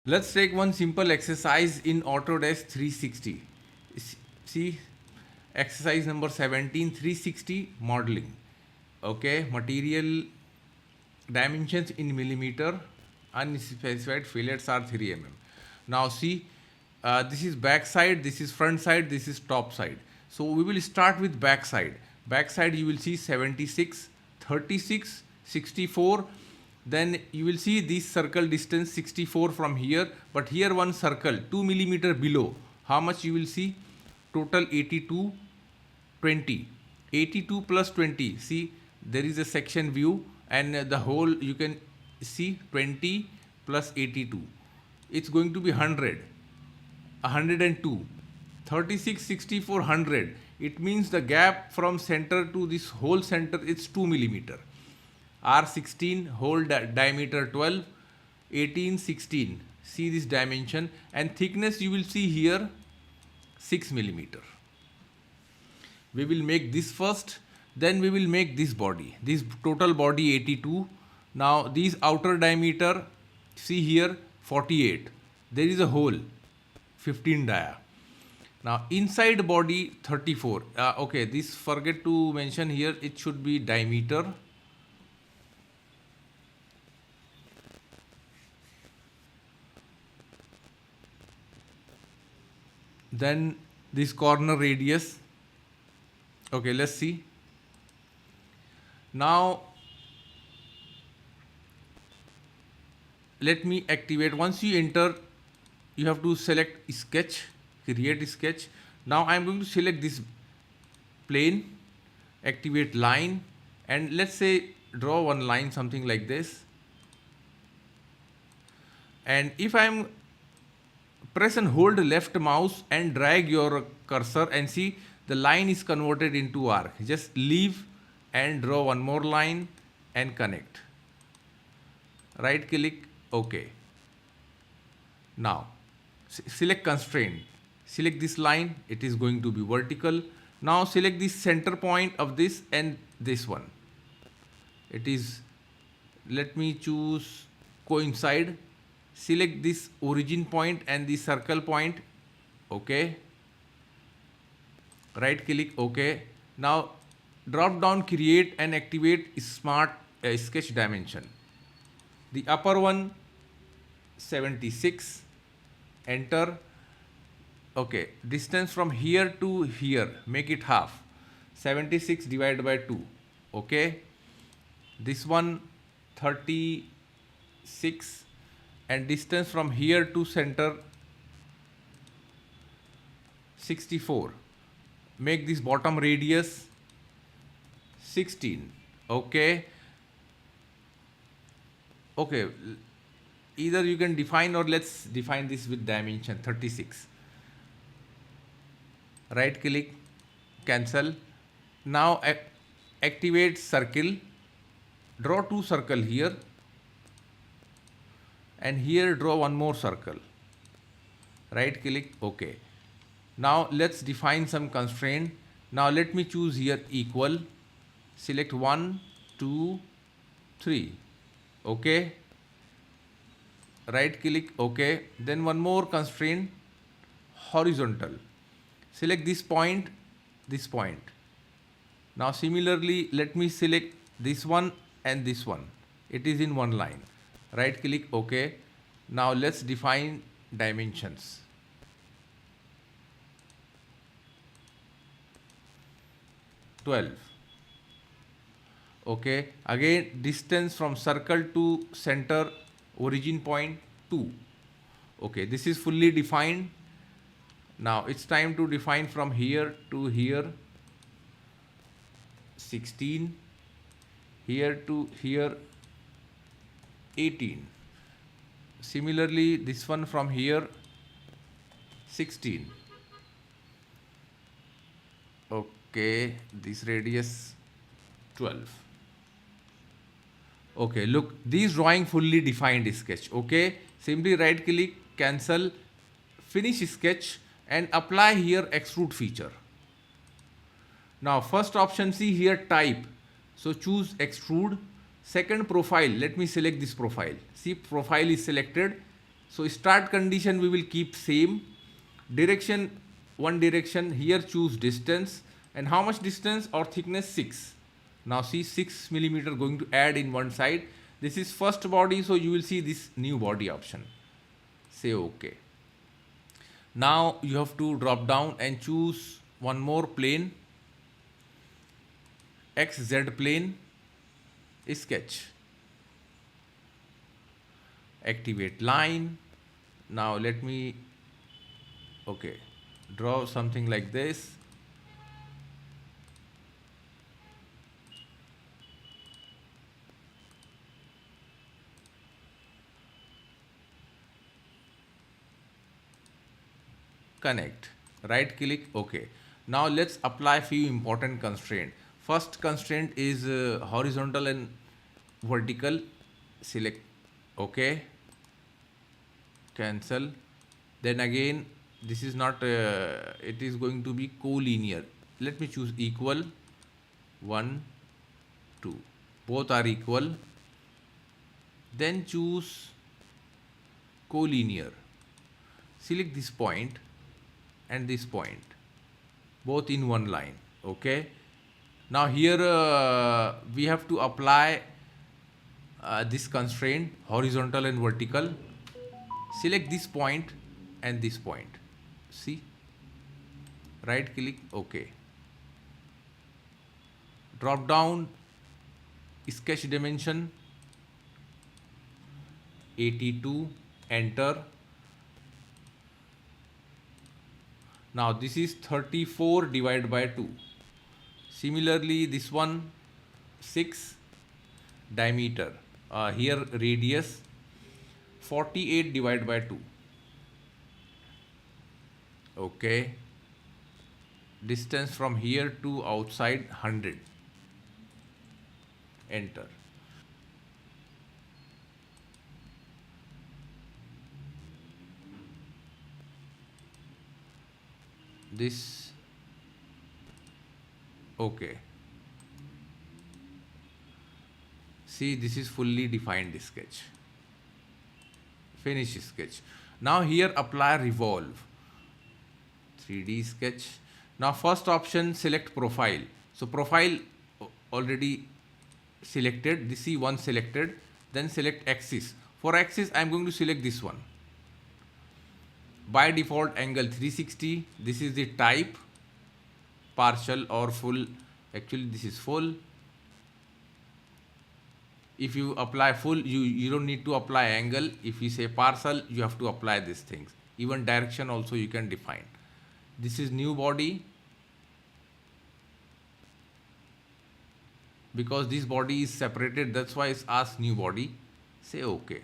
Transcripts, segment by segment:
Let's take one simple exercise in Autodesk 360. See, exercise number 17, 360 modeling. Okay, material dimensions in millimeter, unspecified fillets are 3 mm. Now see, this is back side, this is front side, this is top side. So we will start with back side. Back side you will see 76, 36, 64. Then you will see this circle distance 64 from here, but here one circle 2 millimeter below. How much you will see? Total 82, 20. 82 plus 20. See, there is a section view, and the whole you can see 20 plus 82. It's going to be 100, 102, 36, 64, 100. It means the gap from center to this whole center is 2 millimeter. R16 whole diameter 12, 18, 16. See this dimension, and thickness you will see here 6 millimeter. We will make this first, then we will make this body. This total body 82. Now these outer diameter, see here 48. There is a hole 15 dia. Now inside body 34. Okay, this forget to mention here, it should be diameter. Then this corner radius. Okay, let's see. Now let me activate. Once you enter, you have to select sketch, create sketch. Now I am going to select this plane, activate line, and let's say draw one line something like this. And if I am press and hold left mouse and drag your cursor, and see the line is converted into arc. Just leave and draw one more line and connect. Right click, OK. Now select constraint. Select this line, it is going to be vertical. Now select the center point of this and this one. It is, let me choose coincide. Select this origin point and the circle point. OK. Right click, OK. Now drop down, create and activate smart sketch dimension. The upper one 76. Enter. OK. Distance from here to here, make it half. 76 divided by 2. OK. This one 36. And distance from here to center 64. Make this bottom radius 16. Okay. Okay. Either you can define, or let's define this with dimension 36. Right click, cancel. Now activate circle. Draw two circles here. And here draw one more circle. Right click, OK. Now let's define some constraint. Now let me choose here equal. Select 1, 2, 3. OK. Right click, OK. Then one more constraint, horizontal. Select this point, this point. Now similarly, let me select this one and this one. It is in one line. Right click, OK. Now let's define dimensions. (12). OK. Again, distance from circle to center origin point 2. OK. This is fully defined. Now it's time to define from here to here 16. Here to here 18. Similarly, this one from here 16. Okay, this radius 12. Okay, look, this drawing fully defined sketch. Okay, simply right click, cancel, finish sketch, and apply here extrude feature. Now first option, see here type. So choose extrude. Second, profile. Let me select this profile. See, profile is selected. So start condition we will keep same. Direction, one direction, here choose distance, and how much distance or thickness? 6. Now see 6 millimeter going to add in one side. This is first body, so you will see this new body option. Say OK. Now you have to drop down and choose one more plane, XZ plane, sketch. Activate line. Now let me, okay, draw something like this. Connect. Right click, okay. Now let's apply few important constraints. First constraint is horizontal and vertical. Select, okay. Cancel. Then again, this is not, it is going to be collinear. Let me choose equal. 1, 2. Both are equal. Then choose collinear. Select this point and this point, both in one line. Okay. Now here we have to apply this constraint, horizontal and vertical. Select this point and this point. See, right click, okay. Drop down, sketch dimension 82, enter. Now this is 34 divided by 2. Similarly, this one 6, diameter. Here radius 48 divided by 2. Okay. Distance from here to outside 100. Enter. This, okay. See, this is fully defined sketch. Finish sketch. Now here apply revolve. 3D sketch. Now first option, select profile. So profile already selected. This is one selected. Then select axis. For axis, I am going to select this one. By default angle 360. This is the type, partial or full. Actually this is full. If you apply full, you don't need to apply angle. If you say partial, you have to apply these things. Even direction also you can define. This is new body. Because this body is separated, that's why it's asked new body. Say OK.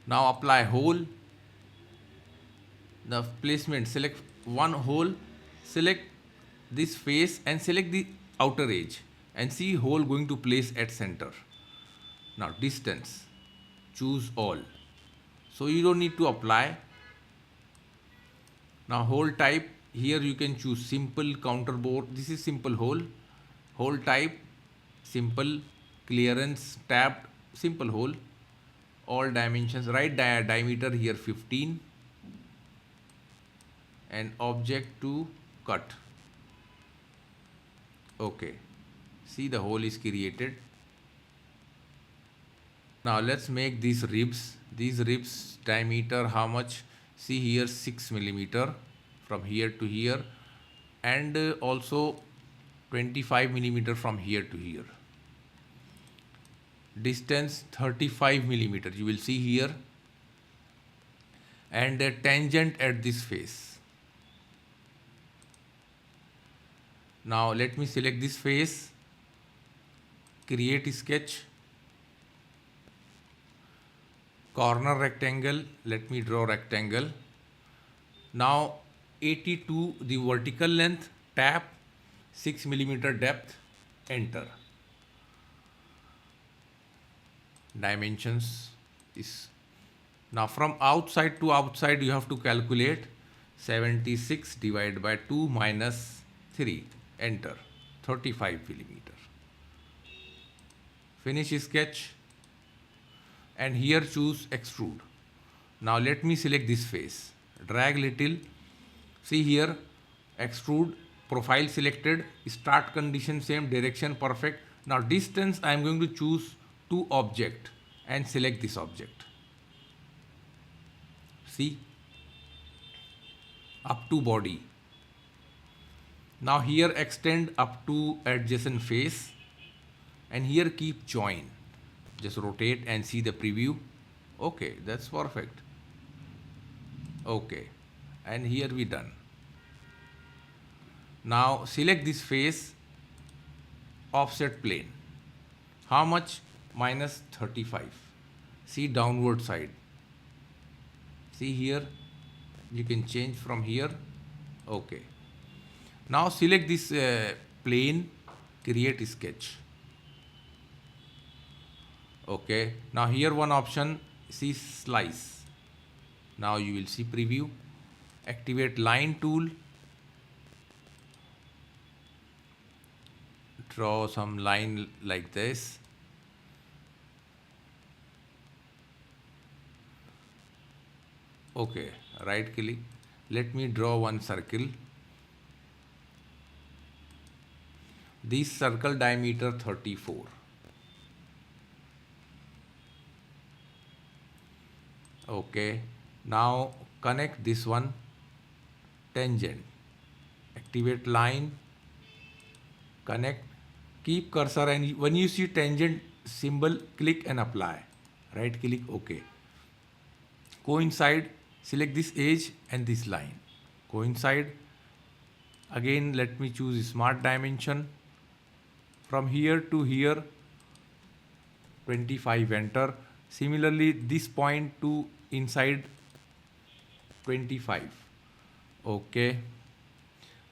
Now apply hole. The placement, select one hole, select this face and select the outer edge, and see hole going to place at center. Now distance, choose all. So you don't need to apply. Now hole type, here you can choose simple, counter bore. This is simple hole. Hole type, simple, clearance, tapped, simple hole. All dimensions, right diameter here 15. And object to cut. Okay. See, the hole is created. Now let's make these ribs. These ribs diameter how much? See here 6 millimeter from here to here, and also 25 millimeter from here to here. Distance 35 millimeter. You will see here, and a tangent at this face. Now let me select this face, create sketch, corner rectangle, let me draw rectangle. Now 82 the vertical length, tap, 6 millimeter depth, enter. Dimensions is, now from outside to outside you have to calculate 76 divided by 2 minus 3. Enter. 35 millimeter. Finish sketch. and here choose extrude. Now let me select this face, drag little, see here, extrude, profile selected, start condition same, direction perfect. Now distance I am going to choose to object and select this object. See, up to body. Now here extend up to adjacent face, and here keep join. Just rotate and see the preview. Okay, that's perfect. Okay, and here we done. Now select this face, offset plane. How much? Minus 35. See downward side. See here, you can change from here. Okay. Now select this plane, create sketch. Okay. Now here one option, see slice. Now you will see preview. Activate line tool. Draw some line like this. Okay, right click. Let me draw one circle. This circle diameter 34. Okay, now connect this one, tangent. Activate line, connect, keep cursor, and when you see tangent symbol, click and apply. Right click, okay. Coincide, select this edge and this line. Coincide. Again, let me choose smart dimension. From here to here, 25, enter. Similarly, this point to inside 25. Okay.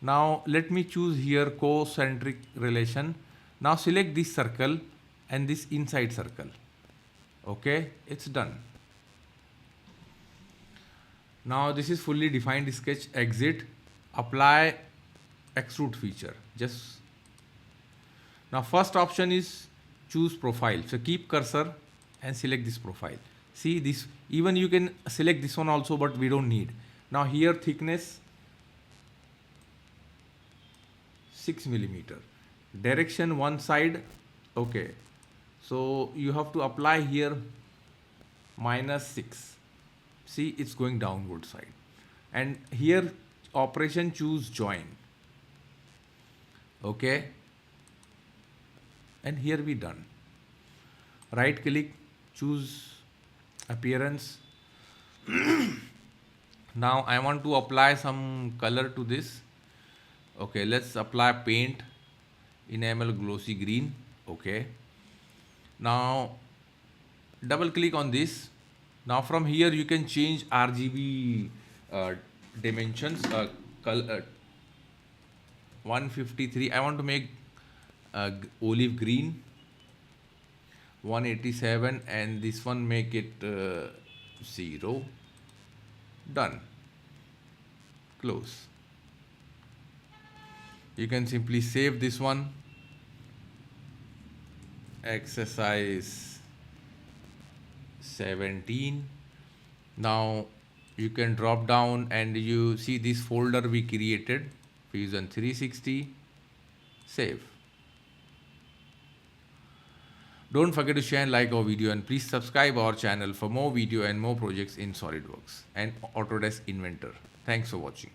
Now let me choose here concentric relation. Now select this circle and this inside circle. Okay, it's done. Now this is fully defined sketch. Exit, apply extrude feature. Just now first option is choose profile. So keep cursor and select this profile. See this, even you can select this one also, but we don't need. Now here thickness 6 millimeter. Direction one side. Okay. So you have to apply here -6. See, it's going downward side. And here operation choose join. Okay. And here we done. Right click, choose appearance. Now I want to apply some color to this. Okay, let's apply paint, enamel glossy green. Okay. Now double click on this. Now from here you can change RGB dimensions. Color 153. I want to make olive green. 187, and this one make it 0. Done. Close. You can simply save this one. Exercise 17. Now you can drop down and you see this folder we created, Fusion 360. Save. Don't forget to share and like our video, and please subscribe our channel for more video and more projects in SolidWorks and Autodesk Inventor. Thanks for watching.